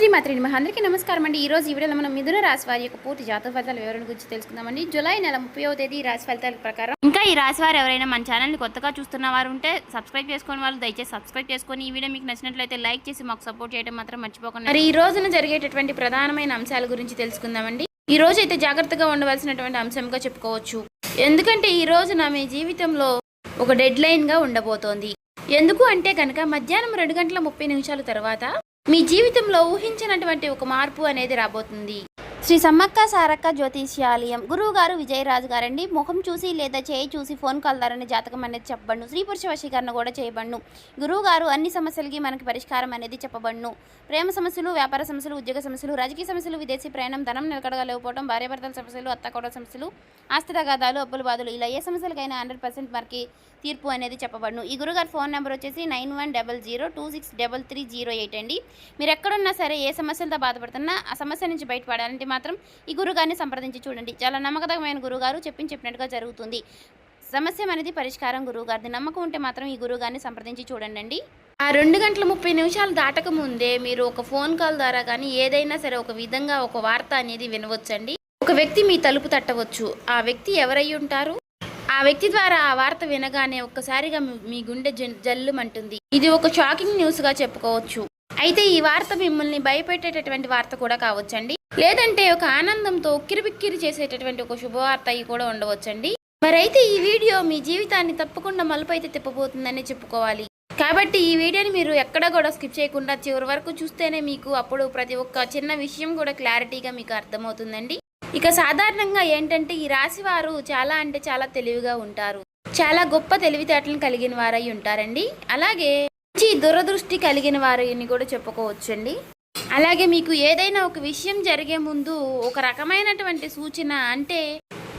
శ్రీమాత్రి నమః. అందరికీ నమస్కారం అండి. ఈ రోజు ఈ వీడియోలో మనం మిథున రాశి వారి యొక్క పూర్తి జాతక ఫలితాల వివరణ గురించి తెలుసుకుందామండి. జూలై నెల 30వ తేదీ రాశి ఫలితాల ప్రకారం ఇంకా ఈ రాశి వారు ఎవరైనా మన ఛానల్ని కొత్తగా చూస్తున్న వారు ఉంటే సబ్స్క్రైబ్ చేసుకుని వాళ్ళు దయచేసి సబ్స్క్రైబ్ చేసుకొని ఈ వీడియో మీకు నచ్చినట్లయితే లైక్ చేసి మాకు సపోర్ట్ చేయడం మాత్రం మర్చిపోకండి. మరి ఈ రోజున జరిగేటటువంటి ప్రధానమైన అంశాల గురించి తెలుసుకుందామండి. ఈ రోజు అయితే జాగ్రత్తగా ఉండవలసినటువంటి అంశంగా చెప్పుకోవచ్చు. ఎందుకంటే ఈ రోజున మీ జీవితంలో ఒక డెడ్ లైన్గా ఉండబోతోంది. ఎందుకు అంటే కనుక మధ్యాహ్నం 2:30 తర్వాత మీ జీవితంలో ఊహించినటువంటి ఒక మార్పు అనేది రాబోతుంది. శ్రీ సమ్మక్క సారక్క జ్యోతిష్యాలయం గురువు గారు విజయరాజు గారండి. ముఖం చూసి లేదా చేయి చూసి ఫోన్ కాల్ ద్వారా జాతకం అనేది చెప్పబడును. స్త్రీ పురుష వశీకరణ కూడా చేయబడును. గురువు గారు అన్ని సమస్యలకి మనకి పరిష్కారం అనేది చెప్పబడును. ప్రేమ సమస్యలు, వ్యాపార సమస్యలు, ఉద్యోగ సమస్యలు, రాజకీయ సమస్యలు, విదేశీ ప్రయాణం, ధనం నిలకడగా లేకపోవడం, భార్యాభర్తల సమస్యలు, అత్తకోడల సమస్యలు, ఆస్తి తగాదాలు, అప్పుల బాధలు, ఇలా ఏ సమస్యలకైనా 100% మనకి తీర్పు అనేది చెప్పబడును. ఈ గురుగారు ఫోన్ నెంబర్ వచ్చేసి 9100263308 అండి. మీరు ఎక్కడున్నా సరే ఏ సమస్యలతో బాధపడుతున్నా ఆ సమస్య నుంచి బయటపడాలంటే మాత్రం ఈ గురుగారిని సంప్రదించి చూడండి. చాలా నమ్మకమైన గురుగారు చెప్పినట్టుగా జరుగుతుంది. సమస్య అనేది పరిష్కారం గురువుగారిది. నమ్మకం ఉంటే మాత్రం ఈ గురుగారిని సంప్రదించి చూడండి. ఆ 2:30 దాటక ముందే మీరు ఒక ఫోన్ కాల్ ద్వారా కానీ ఏదైనా సరే ఒక విధంగా ఒక వార్త అనేది వినవచ్చండి. ఒక వ్యక్తి మీ తలుపు తట్టవచ్చు. ఆ వ్యక్తి ఎవరై ఉంటారు? ఆ వ్యక్తి ద్వారా ఆ వార్త వినగానే ఒక్కసారిగా మీ గుండె జల్లుమంటుంది. ఇది ఒక షాకింగ్ న్యూస్గా చెప్పుకోవచ్చు. అయితే ఈ వార్త మిమ్మల్ని భయపెట్టేటటువంటి వార్త కూడా కావచ్చండి. లేదంటే ఒక ఆనందంతో ఉక్కిరిబిక్కిరి చేసేటటువంటి ఒక శుభవార్త అయి కూడా ఉండవచ్చండి. మరైతే ఈ వీడియో మీ జీవితాన్ని తప్పకుండా మలుపు అయితే తిప్పబోతుందని చెప్పుకోవాలి. కాబట్టి ఈ వీడియోని మీరు ఎక్కడ కూడా స్కిప్ చేయకుండా చివరి వరకు చూస్తేనే మీకు అప్పుడు ప్రతి ఒక్క చిన్న విషయం కూడా క్లారిటీగా మీకు అర్థమవుతుందండి. ఇక సాధారణంగా ఏంటంటే ఈ రాశి వారు చాలా అంటే చాలా తెలివిగా ఉంటారు. చాలా గొప్ప తెలివితేటలను కలిగిన వారై ఉంటారండి. అలాగే మంచి దురదృష్టి కలిగిన వారిని కూడా చెప్పుకోవచ్చండి. అలాగే మీకు ఏదైనా ఒక విషయం జరిగే ముందు ఒక రకమైనటువంటి సూచన, అంటే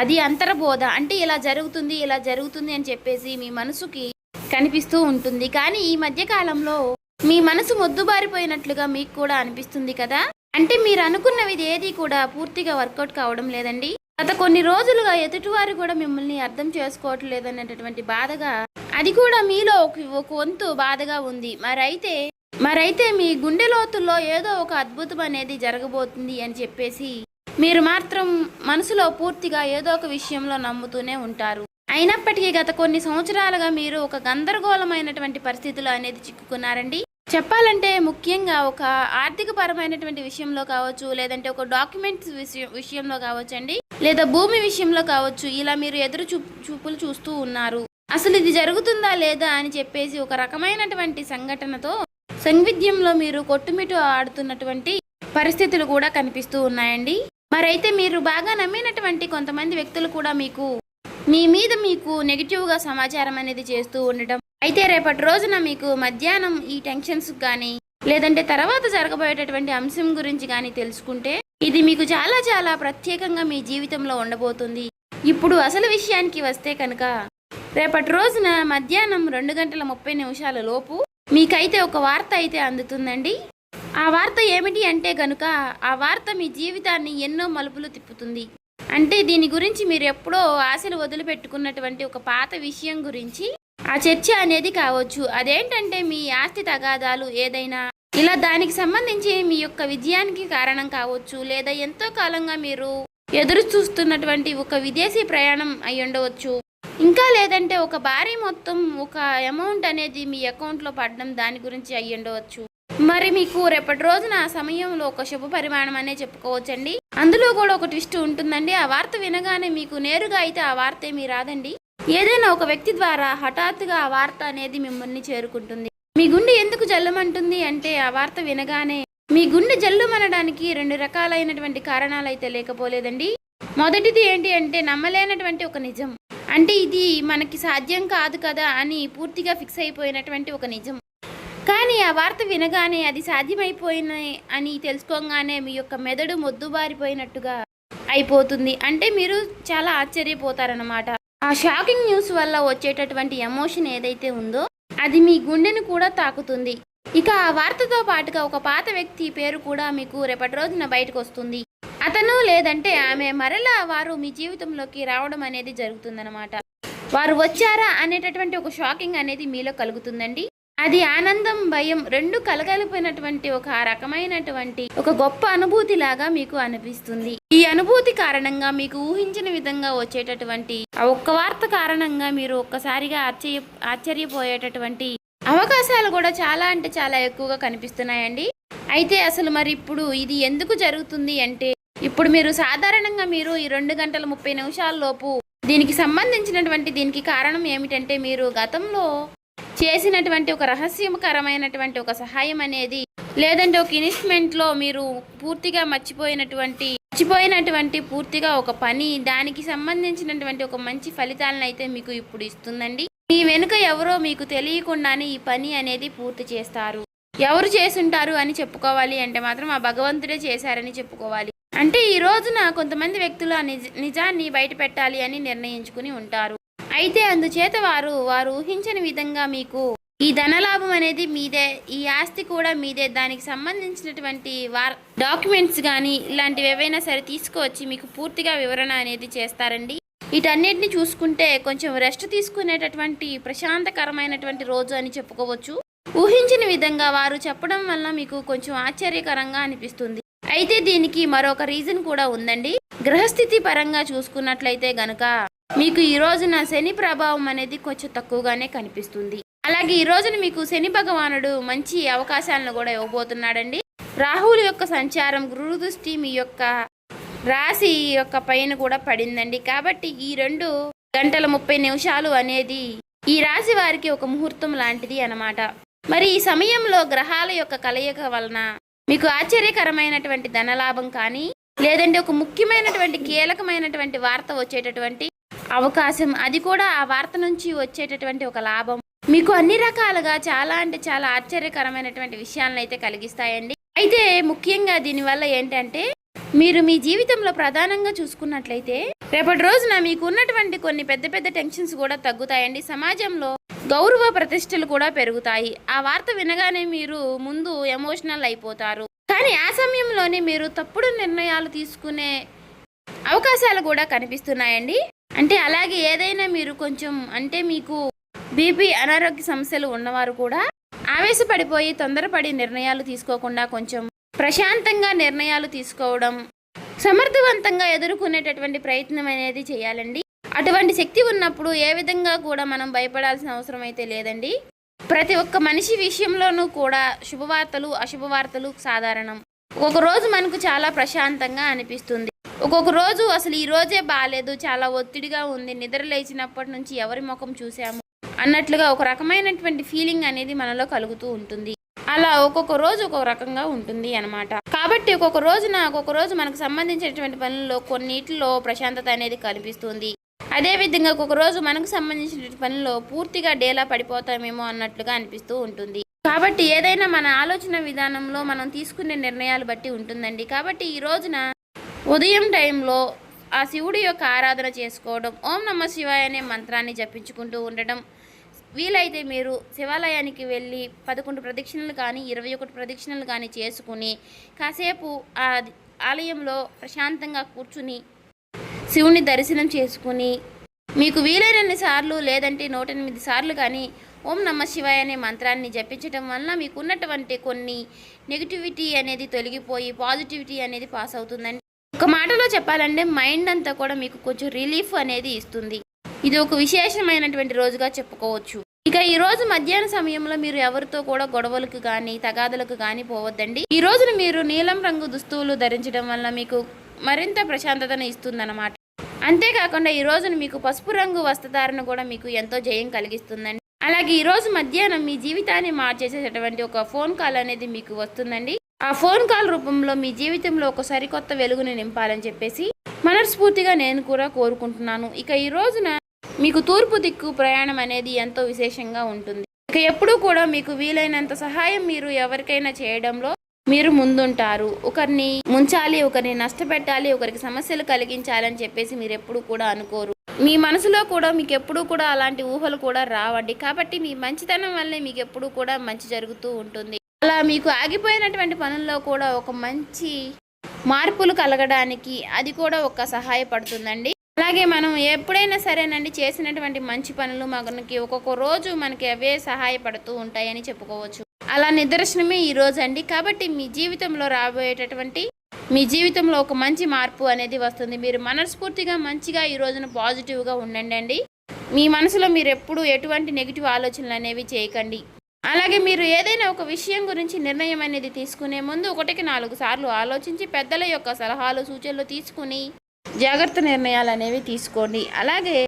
అది అంతర్బోధ, అంటే ఇలా జరుగుతుంది అని చెప్పేసి మీ మనసుకి కనిపిస్తూ ఉంటుంది. కానీ ఈ మధ్య కాలంలో మీ మనసు మొద్దుబారిపోయినట్లుగా మీకు కూడా అనిపిస్తుంది కదా. అంటే మీరు అనుకున్నవి ఏది కూడా పూర్తిగా వర్కౌట్ కావడం లేదండి. గత కొన్ని రోజులుగా ఎదుటివారు కూడా మిమ్మల్ని అర్థం చేసుకోవటం లేదనేటటువంటి బాధగా, అది కూడా మీలో ఒక వంతు బాధగా ఉంది. మరైతే మీ గుండె లోతుల్లో ఏదో ఒక అద్భుతం అనేది జరగబోతుంది అని చెప్పేసి మీరు మాత్రం మనసులో పూర్తిగా ఏదో ఒక విషయంలో నమ్ముతూనే ఉంటారు. అయినప్పటికీ గత కొన్ని సంవత్సరాలుగా మీరు ఒక గందరగోళమైనటువంటి పరిస్థితులు అనేది చిక్కుకున్నారండి. చెప్పాలంటే ముఖ్యంగా ఒక ఆర్థిక పరమైనటువంటి విషయంలో కావచ్చు, లేదంటే ఒక డాక్యుమెంట్స్ విషయంలో కావచ్చండి, లేదా భూమి విషయంలో కావచ్చు. ఇలా మీరు ఎదురు చూపులు చూస్తూ ఉన్నారు. అసలు ఇది జరుగుతుందా లేదా అని చెప్పేసి ఒక రకమైనటువంటి సంఘటనతో సంవిధ్యంలో మీరు కొట్టుమిట్టు ఆడుతున్నటువంటి పరిస్థితులు కూడా కనిపిస్తూ ఉన్నాయండి. మరైతే మీరు బాగా నమ్మినటువంటి కొంతమంది వ్యక్తులు కూడా మీ మీద నెగిటివ్గా సమాచారం అనేది చేస్తూ ఉండటం. అయితే రేపటి రోజున మీకు మధ్యాహ్నం ఈ టెన్షన్స్ కానీ, లేదంటే తర్వాత జరగబోయేటటువంటి అంశం గురించి కానీ తెలుసుకుంటే ఇది మీకు చాలా చాలా ప్రత్యేకంగా మీ జీవితంలో ఉండబోతుంది. ఇప్పుడు అసలు విషయానికి వస్తే కనుక రేపటి రోజున మధ్యాహ్నం 2:30 లోపు మీకైతే ఒక వార్త అయితే అందుతుందండి. ఆ వార్త ఏమిటి అంటే కనుక ఆ వార్త మీ జీవితాన్ని ఎన్నో మలుపులు తిప్పుతుంది. అంటే దీని గురించి మీరు ఎప్పుడో ఆశలు వదిలిపెట్టుకున్నటువంటి ఒక పాత విషయం గురించి ఆ చర్చ అనేది కావచ్చు. అదేంటంటే మీ ఆస్తి తగాదాలు ఏదైనా, ఇలా దానికి సంబంధించి మీ యొక్క విజయానికి కారణం కావచ్చు, లేదా ఎంతో కాలంగా మీరు ఎదురు చూస్తున్నటువంటి ఒక విదేశీ ప్రయాణం అయి ఉండవచ్చు. ఇంకా లేదంటే ఒక భారీ మొత్తం ఒక అమౌంట్ అనేది మీ అకౌంట్లో పడడం, దాని గురించి అయి ఉండవచ్చు. మరి మీకు రేపటి రోజున ఆ సమయంలో ఒక శుభ పరిమాణం అనే చెప్పుకోవచ్చండి. అందులో కూడా ఒక ట్విస్ట్ ఉంటుందండి. ఆ వార్త వినగానే మీకు నేరుగా అయితే ఆ వార్త ఏమీ రాదండి. ఏదైనా ఒక వ్యక్తి ద్వారా హఠాత్తుగా ఆ వార్త అనేది మిమ్మల్ని చేరుకుంటుంది. మీ గుండె ఎందుకు జల్లుమంటుంది అంటే ఆ వార్త వినగానే మీ గుండె జల్లుమనడానికి 2 రకాలైనటువంటి కారణాలు అయితే లేకపోలేదండి. మొదటిది ఏంటి అంటే నమ్మలేనటువంటి ఒక నిజం. అంటే ఇది మనకి సాధ్యం కాదు కదా అని పూర్తిగా ఫిక్స్ అయిపోయినటువంటి ఒక నిజం. కానీ ఆ వార్త వినగానే అది సాధ్యమైపోయినాయి అని తెలుసుకోగానే మీ యొక్క మెదడు మొద్దుబారిపోయినట్టుగా అయిపోతుంది. అంటే మీరు చాలా ఆశ్చర్యపోతారన్నమాట. ఆ షాకింగ్ న్యూస్ వల్ల వచ్చేటటువంటి ఎమోషన్ ఏదైతే ఉందో అది మీ గుండెను కూడా తాకుతుంది. ఇక ఆ వార్తతో పాటుగా ఒక పాత వ్యక్తి పేరు కూడా మీకు రేపటి రోజున బయటకు వస్తుంది. అతను లేదంటే ఆమె మరలా వారు మీ జీవితంలోకి రావడం అనేది జరుగుతుందన్నమాట. వారు వచ్చారా అనేటటువంటి ఒక షాకింగ్ అనేది మీలో కలుగుతుందండి. అది ఆనందం, భయం 2 కలగలిపినటువంటి ఒక రకమైనటువంటి ఒక గొప్ప అనుభూతిలాగా మీకు అనిపిస్తుంది. ఈ అనుభూతి కారణంగా మీకు ఊహించిన విధంగా వచ్చేటటువంటి ఆ ఒక్క వార్త కారణంగా మీరు ఒక్కసారిగా ఆశ్చర్యపోయేటటువంటి అవకాశాలు కూడా చాలా అంటే చాలా ఎక్కువగా కనిపిస్తున్నాయండి. అయితే అసలు మరి ఇప్పుడు ఇది ఎందుకు జరుగుతుంది అంటే, ఇప్పుడు మీరు సాధారణంగా మీరు ఈ 2 గంటల 30 నిమిషాల లోపు దీనికి కారణం ఏమిటంటే, మీరు గతంలో చేసినటువంటి ఒక రహస్యకరమైనటువంటి ఒక సహాయం అనేది, లేదంటే ఒక ఇన్వెస్ట్మెంట్లో మీరు పూర్తిగా మర్చిపోయినటువంటి పూర్తిగా ఒక పని, దానికి సంబంధించినటువంటి ఒక మంచి ఫలితాలను అయితే మీకు ఇప్పుడు ఇస్తుందండి. మీ వెనుక ఎవరో మీకు తెలియకుండానే ఈ పని అనేది పూర్తి చేస్తారు. ఎవరు చేసుంటారు అని చెప్పుకోవాలి అంటే మాత్రం ఆ భగవంతుడే చేశారని చెప్పుకోవాలి. అంటే ఈ రోజున కొంతమంది వ్యక్తులు ఆ నిజాన్ని బయట పెట్టాలి అని నిర్ణయించుకుని ఉంటారు. అయితే అందుచేత వారు ఊహించని విధంగా మీకు ఈ ధనలాభం అనేది మీదే, ఈ ఆస్తి కూడా మీదే, దానికి సంబంధించినటువంటి డాక్యుమెంట్స్ కానీ ఇలాంటివి ఏవైనా సరే తీసుకువచ్చి మీకు పూర్తిగా వివరణ అనేది చేస్తారండి. వీటన్నిటిని చూసుకుంటే కొంచెం రెస్ట్ తీసుకునేటటువంటి ప్రశాంతకరమైనటువంటి రోజు అని చెప్పుకోవచ్చు. ఊహించిన విధంగా వారు చెప్పడం వల్ల మీకు కొంచెం ఆశ్చర్యకరంగా అనిపిస్తుంది. అయితే దీనికి మరొక రీజన్ కూడా ఉందండి. గ్రహస్థితి పరంగా చూసుకున్నట్లయితే గనుక మీకు ఈ రోజున శని ప్రభావం అనేది కొంచెం తక్కువగానే కనిపిస్తుంది. అలాగే ఈ రోజున మీకు శని భగవానుడు మంచి అవకాశాలను కూడా ఇవ్వబోతున్నాడండి. రాహువుల యొక్క సంచారం, గురు దృష్టి మీ యొక్క రాశి యొక్క పైన కూడా పడిందండి. కాబట్టి ఈ 2 గంటల 30 నిమిషాలు అనేది ఈ రాశి వారికి ఒక ముహూర్తం లాంటిది అన్నమాట. మరి ఈ సమయంలో గ్రహాల యొక్క కలయిక వలన మీకు ఆశ్చర్యకరమైనటువంటి ధనలాభం కానీ, లేదంటే ఒక ముఖ్యమైనటువంటి కీలకమైనటువంటి వార్త వచ్చేటటువంటి అవకాశం, అది కూడా ఆ వార్త నుంచి వచ్చేటటువంటి ఒక లాభం మీకు అన్ని రకాలుగా చాలా అంటే చాలా ఆశ్చర్యకరమైనటువంటి విషయాలను అయితే కలిగిస్తాయండి. అయితే ముఖ్యంగా దీనివల్ల ఏంటంటే, మీరు మీ జీవితంలో ప్రధానంగా చూసుకున్నట్లయితే రేపటి రోజున మీకు ఉన్నటువంటి కొన్ని పెద్ద పెద్ద టెన్షన్స్ కూడా తగ్గుతాయండి. సమాజంలో గౌరవ ప్రతిష్టలు కూడా పెరుగుతాయి. ఆ వార్త వినగానే మీరు ముందు ఎమోషనల్ అయిపోతారు. కానీ ఆ సమయంలోనే మీరు తప్పుడు నిర్ణయాలు తీసుకునే అవకాశాలు కూడా కనిపిస్తున్నాయండి. అంటే అలాగే ఏదైనా మీరు కొంచెం అంటే మీకు బీపీ, అనారోగ్య సమస్యలు ఉన్నవారు కూడా ఆవేశపడిపోయి తొందరపడి నిర్ణయాలు తీసుకోకుండా కొంచెం ప్రశాంతంగా నిర్ణయాలు తీసుకోవడం, సమర్థవంతంగా ఎదుర్కొనేటటువంటి ప్రయత్నం అనేది చేయాలండి. అటువంటి శక్తి ఉన్నప్పుడు ఏ విధంగా కూడా మనం భయపడాల్సిన అవసరం అయితే లేదండి. ప్రతి ఒక్క మనిషి విషయంలోనూ కూడా శుభవార్తలు, అశుభవార్తలు సాధారణం. ఒక్కొక్క రోజు మనకు చాలా ప్రశాంతంగా అనిపిస్తుంది. ఒక్కొక్క రోజు అసలు ఈ రోజే బాగాలేదు, చాలా ఒత్తిడిగా ఉంది, నిద్ర లేచినప్పటి నుంచి ఎవరి ముఖం చూసాము అన్నట్లుగా ఒక రకమైనటువంటి ఫీలింగ్ అనేది మనలో కలుగుతూ ఉంటుంది. అలా ఒక్కొక్క రోజు ఒక్కొక్క రకంగా ఉంటుంది అన్నమాట. కాబట్టి ఒక్కొక్క రోజు మనకు సంబంధించినటువంటి పనుల్లో కొన్నిటిలో ప్రశాంతత అనేది కనిపిస్తుంది. అదేవిధంగా ఒక్కొక్క రోజు మనకు సంబంధించిన పనుల్లో పూర్తిగా డేలా పడిపోతామేమో అన్నట్లుగా అనిపిస్తూ ఉంటుంది. కాబట్టి ఏదైనా మన ఆలోచన విధానంలో మనం తీసుకునే నిర్ణయాలు బట్టి ఉంటుందండి. కాబట్టి ఈ రోజున ఉదయం టైంలో ఆ శివుడి యొక్క ఆరాధన చేసుకోవడం, ఓం నమః శివాయ అనే మంత్రాన్ని జపించుకుంటూ ఉండడం, వీలైతే మీరు శివాలయానికి వెళ్ళి 11 ప్రదక్షిణలు కానీ 21 ప్రదక్షిణలు కానీ చేసుకుని కాసేపు ఆ ఆలయంలో ప్రశాంతంగా కూర్చుని శివుని దర్శనం చేసుకుని మీకు వీలైనన్ని సార్లు లేదంటే 108 సార్లు కానీ ఓం నమః శివాయ అనే మంత్రాన్ని జపించడం వల్ల మీకు ఉన్నటువంటి కొన్ని నెగిటివిటీ అనేది తొలగిపోయి పాజిటివిటీ అనేది పాస్ అవుతుందండి. ఒక మాటలో చెప్పాలంటే మైండ్ అంతా కూడా మీకు కొంచెం రిలీఫ్ అనేది ఇస్తుంది. ఇది ఒక విశేషమైనటువంటి రోజుగా చెప్పుకోవచ్చు. ఇక ఈ రోజు మధ్యాహ్న సమయంలో మీరు ఎవరితో కూడా గొడవలకు కానీ తగాదలకు కానీ పోవద్దండి. ఈ రోజున మీరు నీలం రంగు దుస్తువులు ధరించడం వల్ల మీకు మరింత ప్రశాంతతను ఇస్తుందన్నమాట. అంతేకాకుండా ఈ రోజున మీకు పసుపు రంగు వస్త్రధారణ కూడా మీకు ఎంతో జయం కలిగిస్తుందండి. అలాగే ఈ రోజు మధ్యాహ్నం మీ జీవితాన్ని మార్చేసేటటువంటి ఒక ఫోన్ కాల్ అనేది మీకు వస్తుందండి. ఆ ఫోన్ కాల్ రూపంలో మీ జీవితంలో ఒక సరికొత్త వెలుగుని నింపాలని చెప్పేసి మనస్ఫూర్తిగా నేను కూడా కోరుకుంటున్నాను. ఇక ఈ రోజున మీకు తూర్పు దిక్కు ప్రయాణం అనేది ఎంతో విశేషంగా ఉంటుంది. ఇక ఎప్పుడూ కూడా మీకు వీలైనంత సహాయం మీరు ఎవరికైనా చేయడంలో మీరు ముందుంటారు. ఒకరిని ముంచాలి, ఒకరిని నష్టపెట్టాలి, ఒకరికి సమస్యలు కలిగించాలని చెప్పేసి మీరు ఎప్పుడు కూడా అనుకోరు. మీ మనసులో కూడా మీకు ఎప్పుడూ కూడా అలాంటి ఊహలు కూడా రావండి. కాబట్టి మీ మంచితనం వల్లే మీకు ఎప్పుడూ కూడా మంచి జరుగుతూ ఉంటుంది. అలా మీకు ఆగిపోయినటువంటి పనుల్లో కూడా ఒక మంచి మార్పులు కలగడానికి అది కూడా ఒక సహాయపడుతుందండి. అలాగే మనం ఎప్పుడైనా సరేనండి చేసినటువంటి మంచి పనులు మనకి ఒక్కొక్క రోజు మనకి అవే సహాయపడుతూ ఉంటాయని చెప్పుకోవచ్చు. అలా నిదర్శనమే ఈరోజు అండి. కాబట్టి మీ జీవితంలో రాబోయేటటువంటి మీ జీవితంలో ఒక మంచి మార్పు అనేది వస్తుంది. మీరు మనస్ఫూర్తిగా మంచిగా ఈ రోజున పాజిటివ్గా ఉండండి. మీ మనసులో మీరు ఎప్పుడు ఎటువంటి నెగిటివ్ ఆలోచనలు అనేవి చేయకండి. అలాగే మీరు ఏదైనా ఒక విషయం గురించి నిర్ణయం అనేది తీసుకునే ముందు 1కి 4 సార్లు ఆలోచించి పెద్దల యొక్క సలహాలు సూచనలు తీసుకుని జాగ్రత్త నిర్ణయాలు అనేవి తీసుకోండి. అలాగే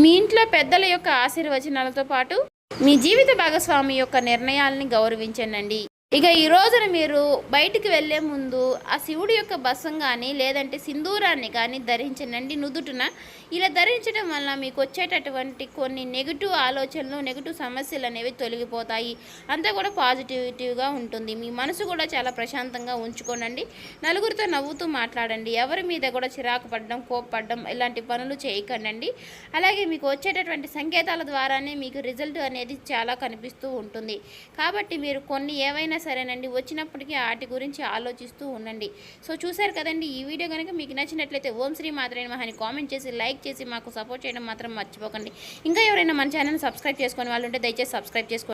మీ ఇంట్లో పెద్దల యొక్క ఆశీర్వచనాలతో పాటు మీ జీవిత భాగస్వామి యొక్క నిర్ణయాలని గౌరవించండి. ఇక ఈ రోజున మీరు బయటికి వెళ్ళే ముందు ఆ శివుడి యొక్క బసం కానీ లేదంటే సింధూరాన్ని కానీ ధరించండి నుదుటిన. ఇలా ధరించడం వల్ల మీకు వచ్చేటటువంటి కొన్ని నెగిటివ్ ఆలోచనలు నెగిటివ్ సమస్యలు అనేవి తొలగిపోతాయి. అంతా కూడా పాజిటివిటీగా ఉంటుంది. మీ మనసు కూడా చాలా ప్రశాంతంగా ఉంచుకోనండి. నలుగురితో నవ్వుతూ మాట్లాడండి. ఎవరి మీద కూడా చిరాకు పడడం కోప్పడడం ఇలాంటి పనులు చేయకండి. అలాగే మీకు వచ్చేటటువంటి సంకేతాల ద్వారానే మీకు రిజల్ట్ అనేది చాలా కనిపిస్తూ ఉంటుంది. కాబట్టి మీరు కొన్ని ఏవైనా సరేనండి వచ్చినప్పటికీ వాటి గురించి ఆలోచిస్తూ ఉండండి. సో చూశారు కదండి, ఈ వీడియో కనుక మీకు నచ్చినట్లయితే ఓం శ్రీ మాత్రే నమః అని కామెంట్ చేసి లైక్ చేసి మాకు సపోర్ట్ చేయడం మాత్రం మర్చిపోకండి. ఇంకా ఎవరైనా మన ఛానల్ సబ్స్క్రైబ్ చేసుకునే వాళ్ళు ఉంటే దయచేసి సబ్స్క్రైబ్ చేసుకోండి.